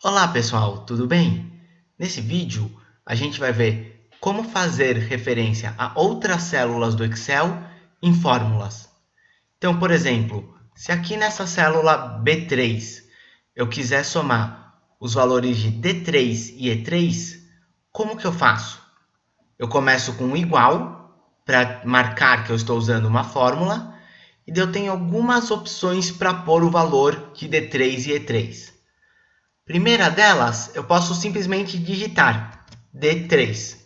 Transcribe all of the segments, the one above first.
Olá pessoal, tudo bem? Nesse vídeo a gente vai ver como fazer referência a outras células do Excel em fórmulas. Então, por exemplo, se aqui nessa célula B3 eu quiser somar os valores de D3 e E3, como que eu faço? Eu começo com igual para marcar que eu estou usando uma fórmula e eu tenho algumas opções para pôr o valor de D3 e E3. Primeira delas, eu posso simplesmente digitar D3.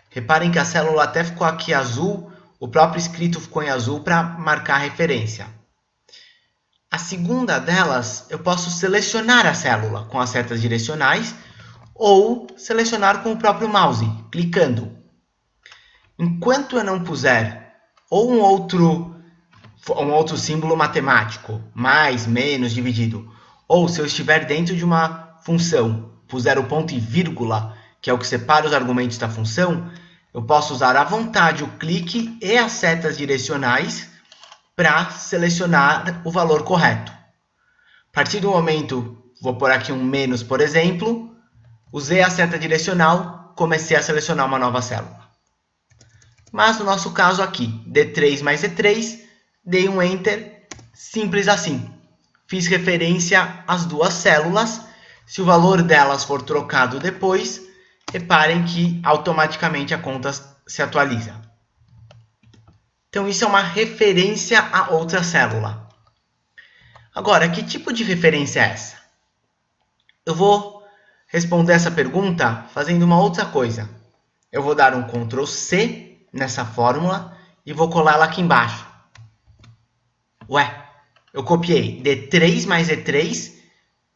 Reparem que a célula até ficou aqui azul, o próprio escrito ficou em azul para marcar a referência. A segunda delas, eu posso selecionar a célula com as setas direcionais ou selecionar com o próprio mouse, clicando. Enquanto eu não puser ou um outro símbolo matemático, mais, menos, dividido, ou se eu estiver dentro de uma função, puser o ponto e vírgula, que é o que separa os argumentos da função, eu posso usar à vontade o clique e as setas direcionais para selecionar o valor correto. A partir do momento, vou pôr aqui um menos, por exemplo, usei a seta direcional, comecei a selecionar uma nova célula. Mas no nosso caso aqui, D3 mais E3, dei um Enter, simples assim. Fiz referência às duas células. Se o valor delas for trocado depois, reparem que automaticamente a conta se atualiza. Então, isso é uma referência a outra célula. Agora, que tipo de referência é essa? Eu vou responder essa pergunta fazendo uma outra coisa. Eu vou dar um Ctrl C nessa fórmula e vou colar ela aqui embaixo. Ué, eu copiei D3 mais E3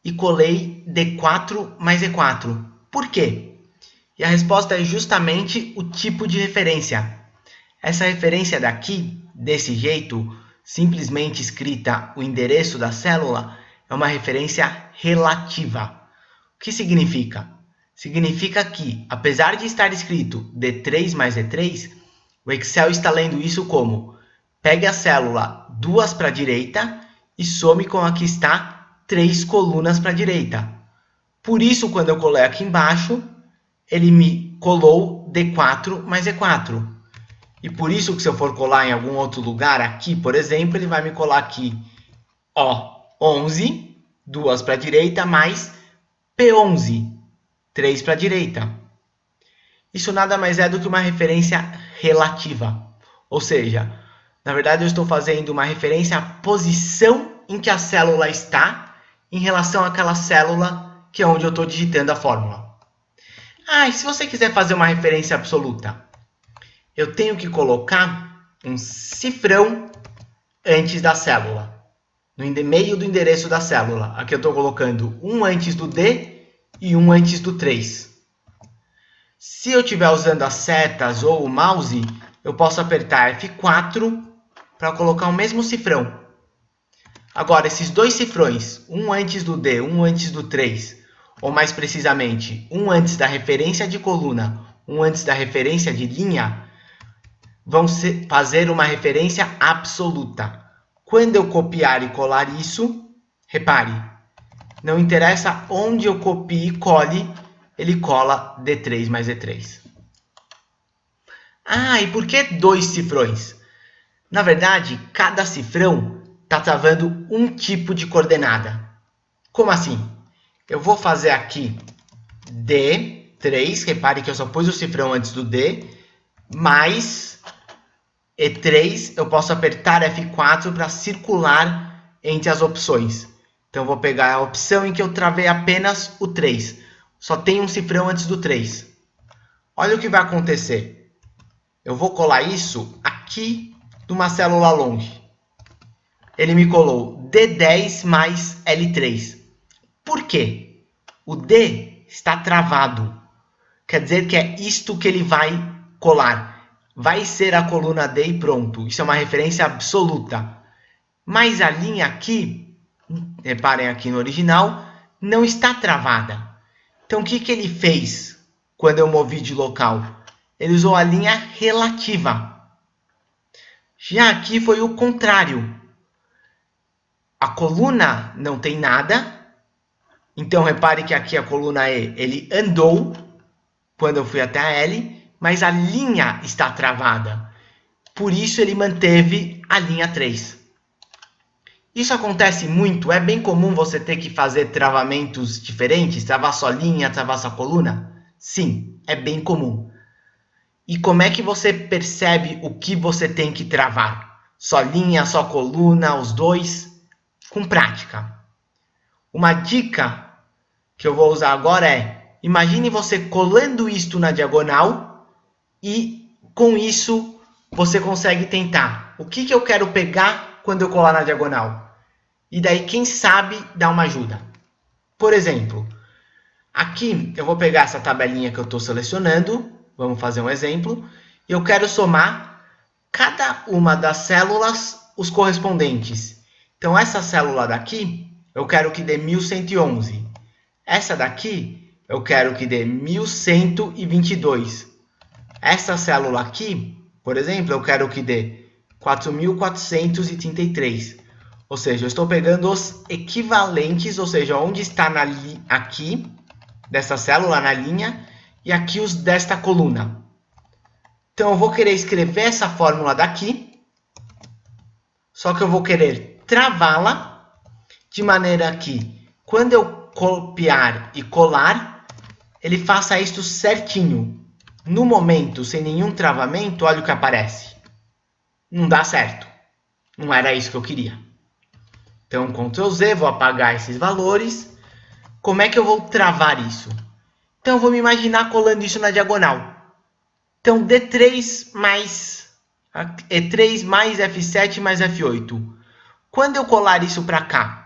e colei D4 mais E4. Por quê? E a resposta é justamente o tipo de referência. Essa referência daqui, desse jeito, simplesmente escrita o endereço da célula, é uma referência relativa. O que significa? Significa que, apesar de estar escrito D3 mais E3, o Excel está lendo isso como: pegue a célula 2 para a direita e some com a que está 3 colunas para a direita. Por isso, quando eu colei aqui embaixo, ele me colou D4 mais E4. E por isso que se eu for colar em algum outro lugar, aqui, por exemplo, ele vai me colar aqui O11, 2 para a direita, mais P11, 3 para a direita. Isso nada mais é do que uma referência relativa. Ou seja, na verdade eu estou fazendo uma referência à posição em que a célula está em relação àquela célula que é onde eu estou digitando a fórmula. E se você quiser fazer uma referência absoluta? Eu tenho que colocar um cifrão antes da célula, no meio do endereço da célula. Aqui eu estou colocando um antes do D e um antes do 3. Se eu estiver usando as setas ou o mouse, eu posso apertar F4 para colocar o mesmo cifrão. Agora, esses dois cifrões, um antes do D, um antes do 3, ou mais precisamente, um antes da referência de coluna, um antes da referência de linha, vão fazer uma referência absoluta. Quando eu copiar e colar isso, repare, não interessa onde eu copie e cole, ele cola D3 mais E3. E por que dois cifrões? Na verdade, cada cifrão está travando um tipo de coordenada. Como assim? Eu vou fazer aqui D3, repare que eu só pus o cifrão antes do D, mais E3, eu posso apertar F4 para circular entre as opções. Então, eu vou pegar a opção em que eu travei apenas o 3. Só tem um cifrão antes do 3. Olha o que vai acontecer. Eu vou colar isso aqui numa célula longe. Ele me colou D10 mais L3. Por quê? O D está travado. Quer dizer que é isto que ele vai colar. Vai ser a coluna D e pronto. Isso é uma referência absoluta. Mas a linha aqui, reparem aqui no original, não está travada. Então, o que ele fez quando eu movi de local? Ele usou a linha relativa. Já aqui foi o contrário. A coluna não tem nada, Então, repare que aqui a coluna E, ele andou quando eu fui até a L, mas a linha está travada. Por isso, ele manteve a linha 3. Isso acontece muito, é bem comum você ter que fazer travamentos diferentes, travar só linha, travar só coluna? Sim, é bem comum. E como é que você percebe o que você tem que travar? Só linha, só coluna, os dois? Com prática. Uma dica que eu vou usar agora é, imagine você colando isto na diagonal e com isso você consegue tentar. O que eu quero pegar quando eu colar na diagonal? E daí, quem sabe, dá uma ajuda. Por exemplo, aqui eu vou pegar essa tabelinha que eu estou selecionando, vamos fazer um exemplo, e eu quero somar cada uma das células, os correspondentes. Então, essa célula daqui, eu quero que dê 1111. Essa daqui, eu quero que dê 1122. Essa célula aqui, por exemplo, eu quero que dê 4433. Ou seja, eu estou pegando os equivalentes, ou seja, onde está aqui, dessa célula na linha, e aqui os desta coluna. Então, eu vou querer escrever essa fórmula daqui, só que eu vou querer travá-la, de maneira que, quando eu copiar e colar, ele faça isso certinho. No momento, sem nenhum travamento, olha o que aparece. Não dá certo. Não era isso que eu queria. Então, Ctrl Z, vou apagar esses valores. Como é que eu vou travar isso? Então, eu vou me imaginar colando isso na diagonal. Então, D3 mais E3 mais F7 mais F8. Quando eu colar isso para cá,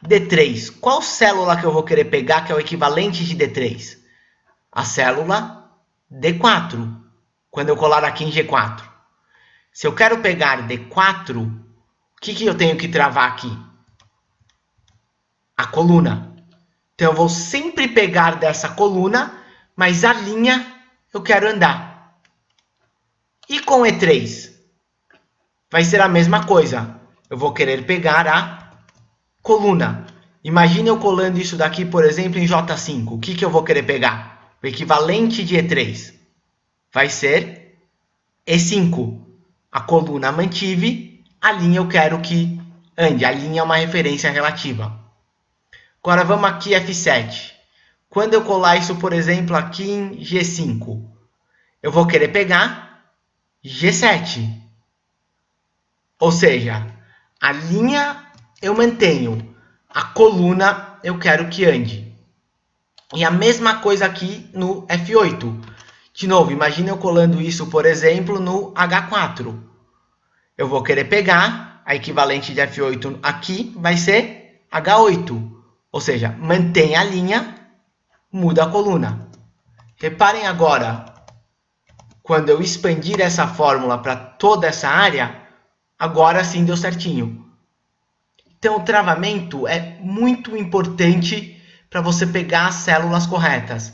D3, qual célula que eu vou querer pegar que é o equivalente de D3? A célula D4, quando eu colar aqui em G4. Se eu quero pegar D4, o que eu tenho que travar aqui? A coluna. Então, eu vou sempre pegar dessa coluna, mas a linha eu quero andar. E com E3? Vai ser a mesma coisa. Eu vou querer pegar a coluna. Imagine eu colando isso daqui, por exemplo, em J5. O que eu vou querer pegar? O equivalente de E3 vai ser E5. A coluna mantive, a linha eu quero que ande. A linha é uma referência relativa. Agora vamos aqui F7. Quando eu colar isso, por exemplo, aqui em G5, eu vou querer pegar G7. Ou seja, a linha eu mantenho, a coluna eu quero que ande. E a mesma coisa aqui no F8. De novo, imagine eu colando isso, por exemplo, no H4. Eu vou querer pegar, a equivalente de F8 aqui vai ser H8. Ou seja, mantém a linha, muda a coluna. Reparem agora, quando eu expandir essa fórmula para toda essa área, agora sim deu certinho. Então, o travamento é muito importante para você pegar as células corretas.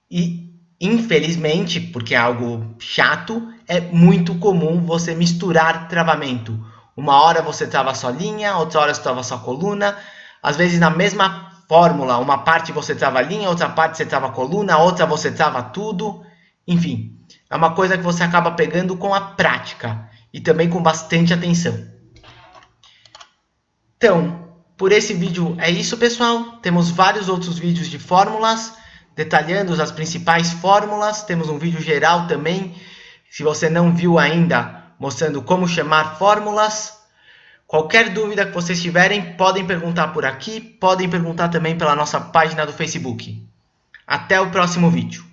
E, infelizmente, porque é algo chato, é muito comum você misturar travamento. Uma hora você trava só linha, outra hora você trava só coluna. Às vezes, na mesma fórmula, uma parte você trava linha, outra parte você trava coluna, outra você trava tudo. Enfim, é uma coisa que você acaba pegando com a prática e também com bastante atenção. Então, por esse vídeo é isso, pessoal. Temos vários outros vídeos de fórmulas, detalhando as principais fórmulas. Temos um vídeo geral também, se você não viu ainda, mostrando como chamar fórmulas. Qualquer dúvida que vocês tiverem, podem perguntar por aqui, podem perguntar também pela nossa página do Facebook. Até o próximo vídeo.